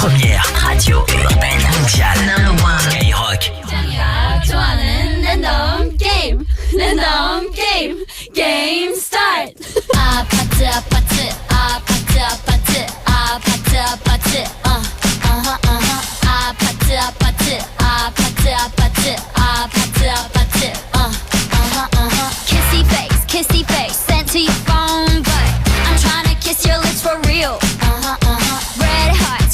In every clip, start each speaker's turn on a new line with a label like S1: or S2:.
S1: première radio urbaine mondiale. Number one. Skyrock.
S2: Random game, game start. Party, party, party, party, party, party, party, party, party, kissy face, sent to your phone, but I'm trying to kiss your lips for real.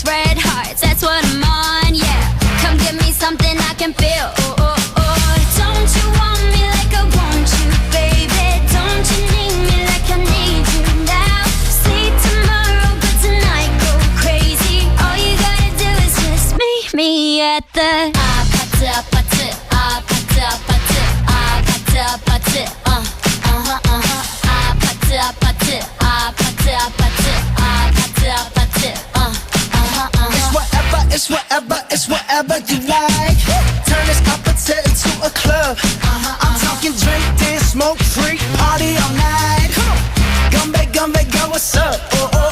S2: Red hearts, that's what I'm on, yeah. Come give me something I can feel. Don't you want me like I want you, baby? Don't you need me like I need you now? Sleep tomorrow, but tonight go crazy. All you gotta do is just meet me at the party, party, party, party, party, party,
S3: It's whatever you like. Turn this opposite into a club. I'm talking drink, dance, smoke, freak, party all night. Gumbe, girl, what's up? Oh,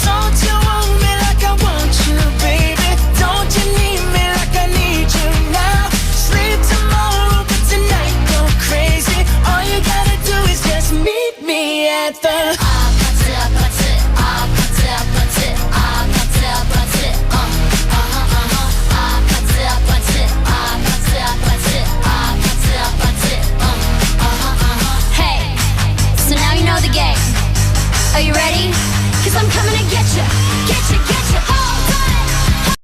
S3: don't you want me like I want you, baby? Don't you need me like I need you now? Sleep tomorrow, but tonight go crazy. All you gotta do is just meet me at the
S2: Are you ready? Cause I'm coming to get you all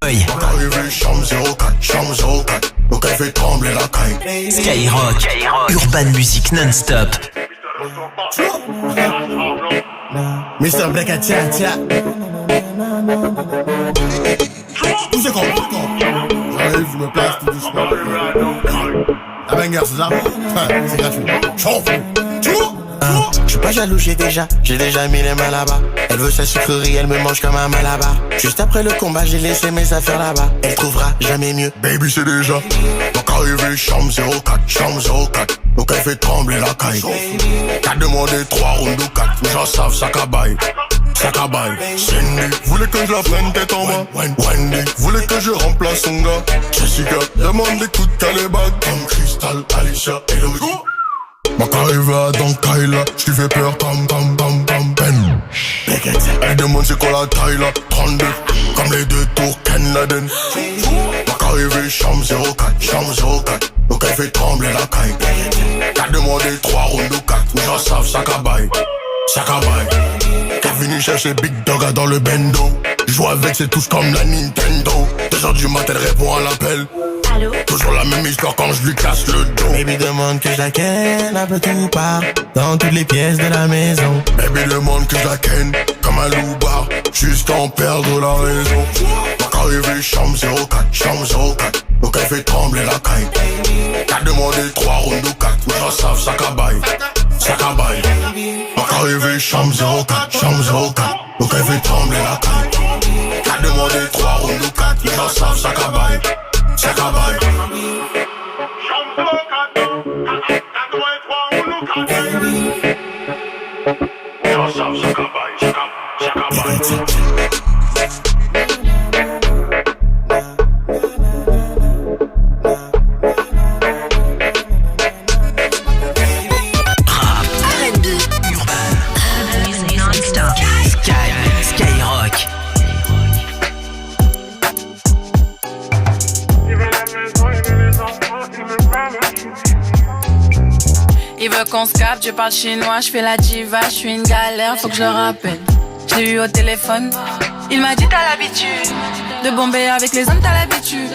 S2: day.
S4: Arrivé, chambre 04, donc elle fait trembler la caille.
S1: Skyrock. Urban Music non-stop.
S4: Mr. Black à tia. Tout c'est comme j'arrive, je me place tout doucement. La banger, c'est ça? C'est gratuit. Chauffe. Je suis pas jaloux, j'ai déjà mis les mains là-bas. Elle veut sa sucrerie, elle me mange comme un malabar. Juste après le combat, j'ai laissé mes affaires là-bas. Elle trouvera jamais mieux. Baby, c'est déjà. Donc arrivé, chambre 04. Donc elle fait trembler la caille. T'as demandé 3 rounds ou 4. Les gens savent, ça cabaye. Cindy, voulait que je la prenne tête en bas. Wendy, voulait que je remplace son gars. Jessica, demande des coups de calébag. Comme Crystal, Alicia et Loïc. Ma carrière dans Kyla, j't'y fais peur, tam, pen. Elle demande c'est quoi la taille là, 32, comme les 2 tours Ken Laden. Ma carrière chambre 04, donc elle fait trembler la caille. T'as demandé 3 rounds ou 4, les gens savent, ça cabaye. T'es venu chercher Big Dog dans le bendo. Joue avec, c'est tous comme la Nintendo. 2h du matin, elle répond à l'appel.
S2: Allô?
S3: Toujours la même histoire quand je lui casse le dos.
S4: Baby demande que je la ken un peu tout part, dans toutes les pièces de la maison. Baby demande que je la ken comme un loupard, jusqu'à en perdre la raison. Ma arrivé chambre 04, donc elle fait trembler la caille. T'as demandé 3 rounds ou 4, les gens savent, ça cabaye. Ma arrivé chambre 04, donc elle fait trembler la caille. T'as demandé 3 rounds ou 4, les gens savent, ça cabaye.
S1: Skyrock.
S5: Il veut qu'on se capte, je parle chinois, je fais la diva, je suis une galère, faut que je le rappelle. Je l'ai eu au téléphone, il m'a dit t'as l'habitude de bomber avec les hommes, t'as l'habitude.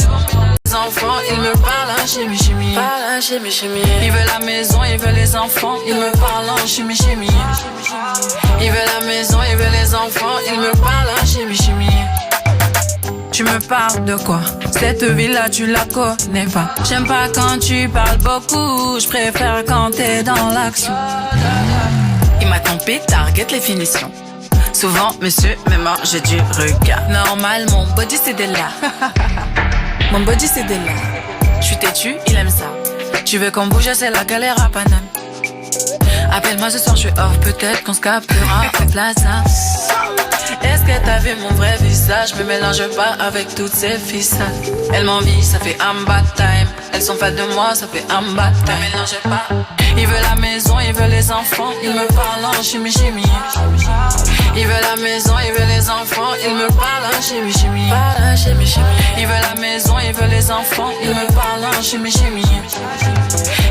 S5: Les enfants, il me parle en chimie. Il veut la maison, il veut les enfants, il me parle en chimie. Il veut la maison, il veut les enfants, il me parle en chimie. Tu me parles de quoi? Cette ville-là, tu la connais pas. J'aime pas quand tu parles beaucoup, je préfère quand t'es dans l'action. Il m'a trompé, target les finitions. Souvent, monsieur me mange du regard. Normal, mon body c'est de là. Mon body c'est de là. J'suis têtu, il aime ça. Tu veux qu'on bouge, c'est la galère à Paname. Appelle-moi ce soir, je suis off, peut-être qu'on se captera en Plaza. Est-ce que t'as vu mon vrai visage? visage, me mélange pas avec toutes ces ficelles. Elle m'envie, ça fait un bad time. Elles sont fans de moi, ça fait un bad time. Me mélange pas. Il veut la maison, il veut les enfants. Il me parle en chimie. Il veut la maison, il veut les enfants. Il me parle en chimie. Il veut la maison, il veut les enfants. Il me parle en chimie.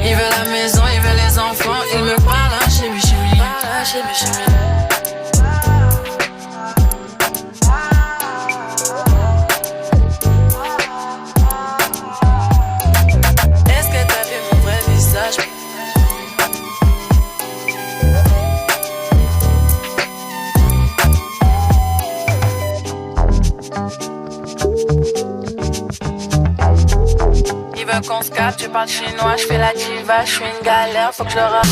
S5: Il veut la maison, il veut les enfants. Il me parle en chimie. Est-ce que t'as vu mon vrai visage? Il veut qu'on se capte, je parle chinois, je fais la diva, je suis une galère, faut que je le rappe.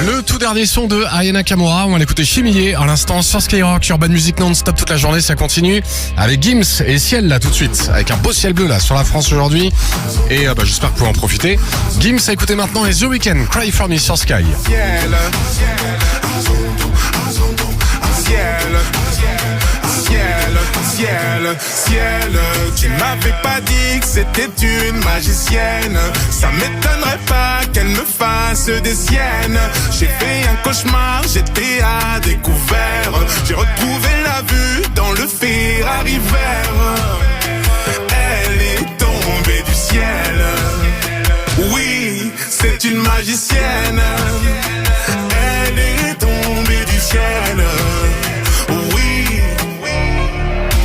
S6: Le tout dernier son de Aya Nakamura, on va l'écouter Chimillé à l'instant sur Skyrock, Urban Music non-stop toute la journée, ça continue avec Gims et Ciel là tout de suite, avec un beau ciel bleu là sur la France aujourd'hui et j'espère que vous pouvez en profiter. Gims à écouter maintenant et The Weeknd, Cry For Me sur Sky.
S7: Ciel, tu m'avais pas dit que c'était une magicienne. Ça m'étonnerait pas qu'elle me fasse des siennes. J'ai fait un cauchemar, j'étais à découvert. J'ai retrouvé la vue dans le Ferrari vert. Elle est tombée du ciel. Oui, c'est une magicienne. Elle est tombée du ciel.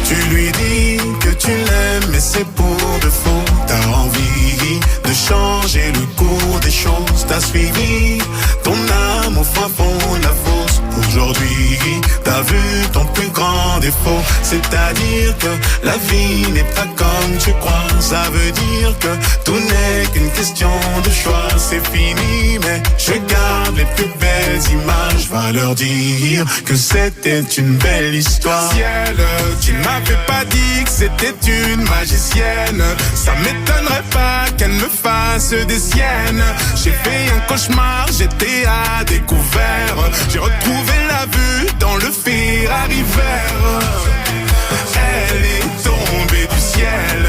S7: Tu lui dis que tu l'aimes mais c'est pour de faux. T'as envie de changer le cours des choses. T'as suivi ton âme au fin fond de la fosse. Aujourd'hui t'as vu ton plus grand défaut. C'est-à-dire que la vie n'est pas comme tu crois. Ça veut dire que tout n'est qu'une question de choix. C'est fini mais je garde les plus belles images. Va leur dire que c'était une belle histoire. Ciel, tu m'avais pas dit que c'était une magicienne. Ça m'étonnerait pas qu'elle me fasse des siennes. J'ai fait un cauchemar, j'étais à découvert. J'ai retrouvé la vue dans le Ferrari vert. Elle est tombée du ciel.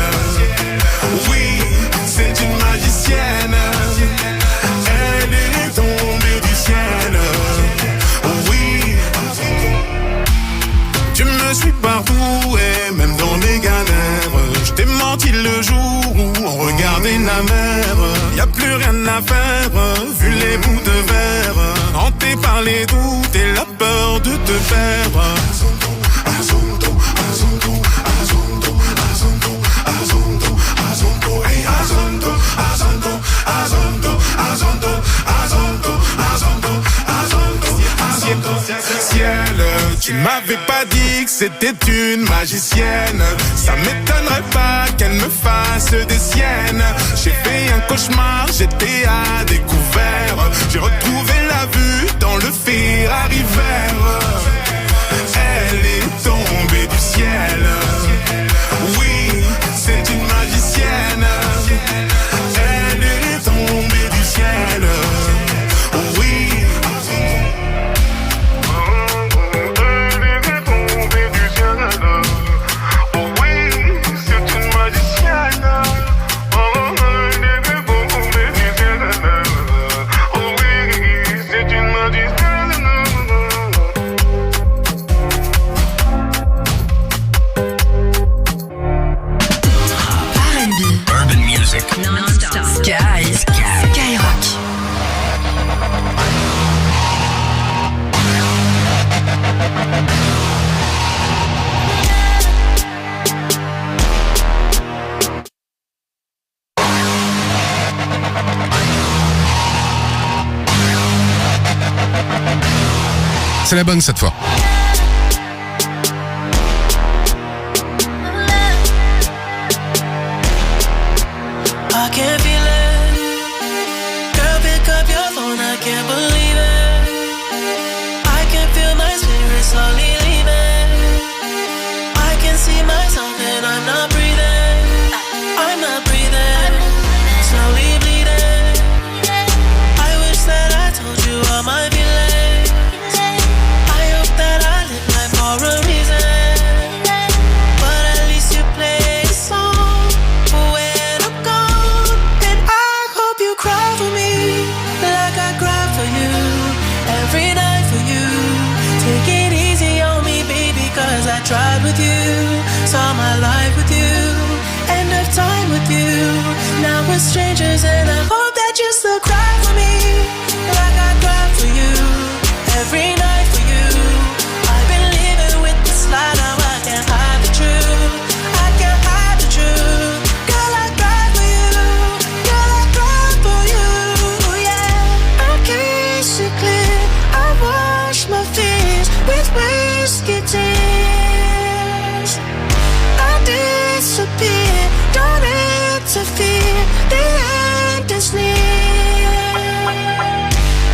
S7: Oui, c'est une magicienne. Elle est tombée du ciel. Oui, tu me suis partout et même dans mes galères. Je t'ai menti le jour où on regardait la mer. Y'a plus rien à faire, vu les bouts de verre. Hanté par les doutes et la peur de te perdre. Ciel, tu m'avais pas dit que c'était une magicienne. Ça m'étonnerait pas qu'elle me fasse des siennes. J'ai fait un cauchemar, j'étais à découvert. J'ai retrouvé la vue dans le Ferrari vert. Elle est tombée du ciel. Oui, c'est une magicienne. Elle est tombée du ciel. Oui.
S1: Non-stop.
S8: Skyrock.
S6: C'est la bonne cette fois.
S9: I can feel it. Girl, pick up your phone, I can't believe it. I can feel my spirit slowly leaving. I can see myself and I'm not breathing. I'm not breathing. Slowly bleeding. I wish that I told you all my feelings. I hope that I Saw my life with you, end of time with you. Now we're strangers and I hope that you still cry for me, like I cry for you, every night for you. I've been living with this lie, now I can't hide the truth, I can't hide the truth. Girl, I cry for you, girl, I cry for you, yeah. I kiss you clear, I wash my fears with whiskey tears. I disappear, don't interfere, the end is near.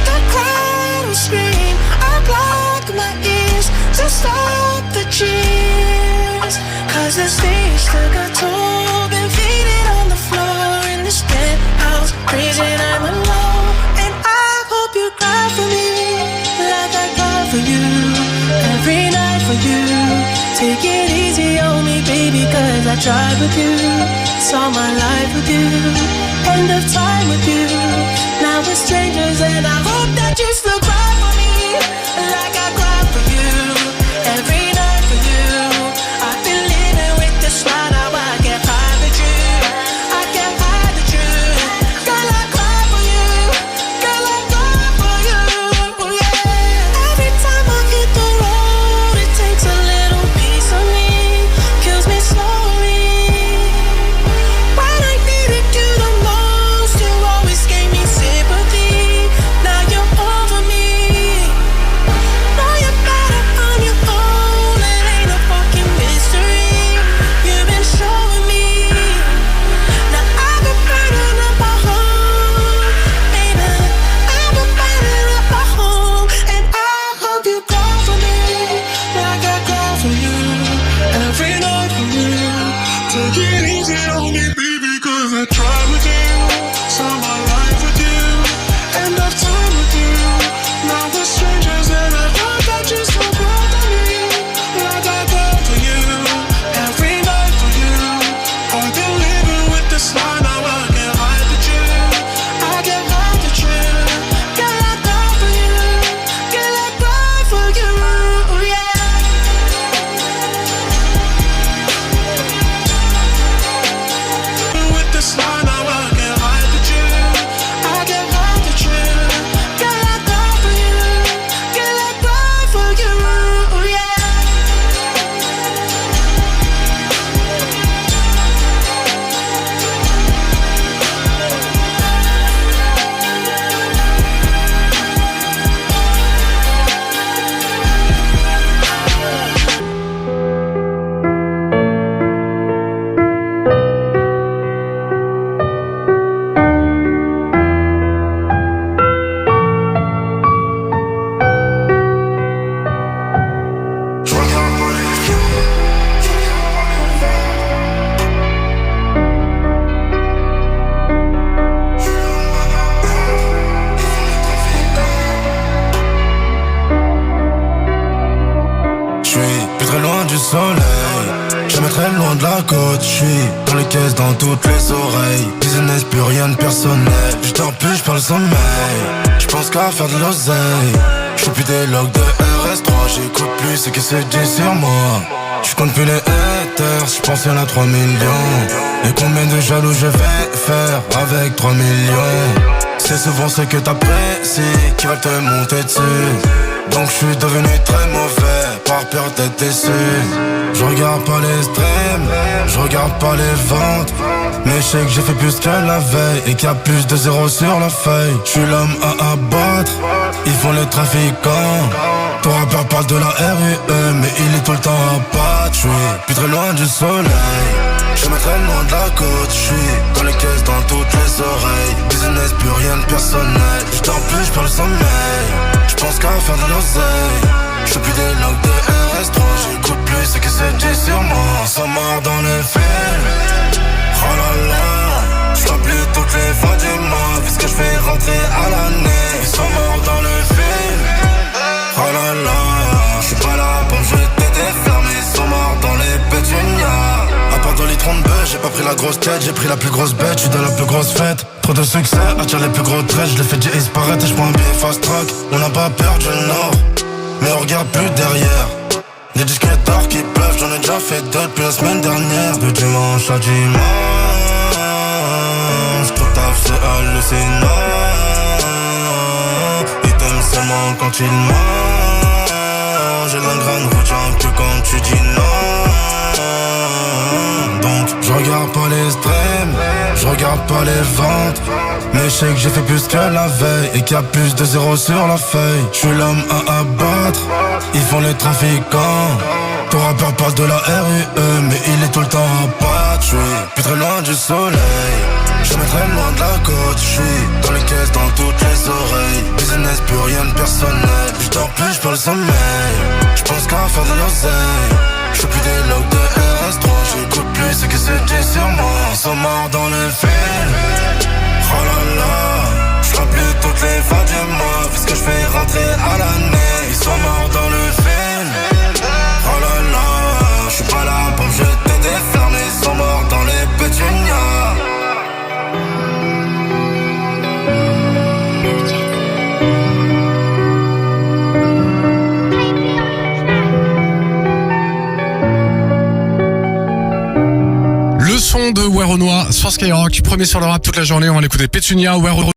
S9: The crowd will scream, I block my ears to stop the cheers. Cause the stage took a toll, been faded on the floor in this penthouse, freezing I'm alone. And I hope you cry for me, like I cry for you, every night for you. Take it easy on me, baby, cause I tried with you, saw my life with you, end of time with you. Now we're strangers and I hope that you still cry for me, like I cry for you, every night for you. I've been living with this lie, now I can't hide the truth, I can't hide the truth. Girl, I cry for you, girl, I cry for you, yeah. Every time I hit the road, it takes a little piece of me, kills me slowly. When I needed you the most, you always gave me sympathy. Now you're over me, know you're better on your own, it ain't a fucking mystery, you've been showing me. Now I've been burning up my home, baby, I've been burning up my home. And I hope you cry for me, like I cry for you, every night for you. Take it easy on me, baby, cause I tried with you, saw my life with you, end of time with you. Now we're strangers and I hope that you still cry for me, like I cry for you, every night for you. I've been living with this lie, now I can't hide the truth, I can't hide the truth. Girl, I cry for you, girl, I cry for you, yeah. With this lie, now I can't hide the truth, I can't hide the truth. Girl, I cry for you, girl, I cry for you, yeah.
S10: J'suis plus très loin du soleil, jamais très loin de la côte. J'suis dans les caisses, dans toutes les oreilles. Business, plus rien de personnel. J'dors plus, j'perds le sommeil. J'pense qu'à faire de l'oseille. J'fais plus des logs de RS3. J'écoute plus ce que se dit sur moi. J'compte plus les haters, j'pense y'en a 3 millions. Et combien de jaloux je vais faire avec 3 millions? C'est souvent ce que t'apprécies qui va te monter dessus. Donc je suis devenu très mauvais par peur d'être déçu. Je regarde pas les streams, je regarde pas les ventes, mais je sais que j'ai fait plus que la veille et qu'il y a plus de zéro sur la feuille. Je suis l'homme à abattre, ils font les trafiquants. Ton rappeur parle de la RUE, mais il est tout le temps à battre. Je suis plus très loin du soleil, je me très loin de la côte. Je suis dans les caisses, dans toutes les oreilles. Business, plus rien de personnel. Je dors plus, je perds le sommeil. Je pense qu'à faire de l'oseille. Je fais plus des logs de RS3. J'écoute plus ce que c'est dit sur moi. Ils sont morts dans le film. Oh là là, je plus toutes les fins du mois, puisque je fais rentrer à l'année. Ils sont morts dans le film. Oh là là, je suis pas là pour me jeter des flammes. Ils sont morts dans les pétunias. À part dans les troncs de bœuf, j'ai pas pris la grosse tête, j'ai pris la plus grosse bête, je suis dans la plus grosse fête. Trop de succès, attire les plus gros traits, je les fais disparaître et je prends un billet fast track. On n'a pas perdu le nord, mais on regarde plus derrière. Les disques d'or qui pleuvent, j'en J'en ai déjà fait deux depuis la semaine dernière. De dimanche à dimanche, trop taf c'est hallucinant. Il t'aime seulement quand il ment. J'ai l'ingrain retient que quand tu dis non. Donc je regarde pas les streams, je regarde pas les ventes. Mais je sais que j'ai fait plus que la veille et qu'il y a plus de zéro sur la feuille. Je suis l'homme à abattre, ils font les trafiquants. Ton rappeur parle de la RUE, mais il est tout le temps à battre. Je suis plus très loin du soleil, jamais très loin de la côte. Je suis dans les caisses, dans toutes les oreilles. Business, plus rien de personnel. Je dors plus, je parle sommeil. Je pense qu'à faire de l'oseille. Je fais plus des logs de RS3. J'écoute plus ce que c'est dit sur moi. Ils sont morts dans le film. Oh là là, je plus toutes les fins du mois. Vu ce que je fais rentrer à l'année. Ils sont morts dans le film. Oh là là, je suis pas là pour me jeter des flammes. Ils sont morts dans les pétunias.
S6: Le son de Werenoi sur Skyrock, premier sur le rap toute la journée. On va l'écouter Pétunia, Werenoi.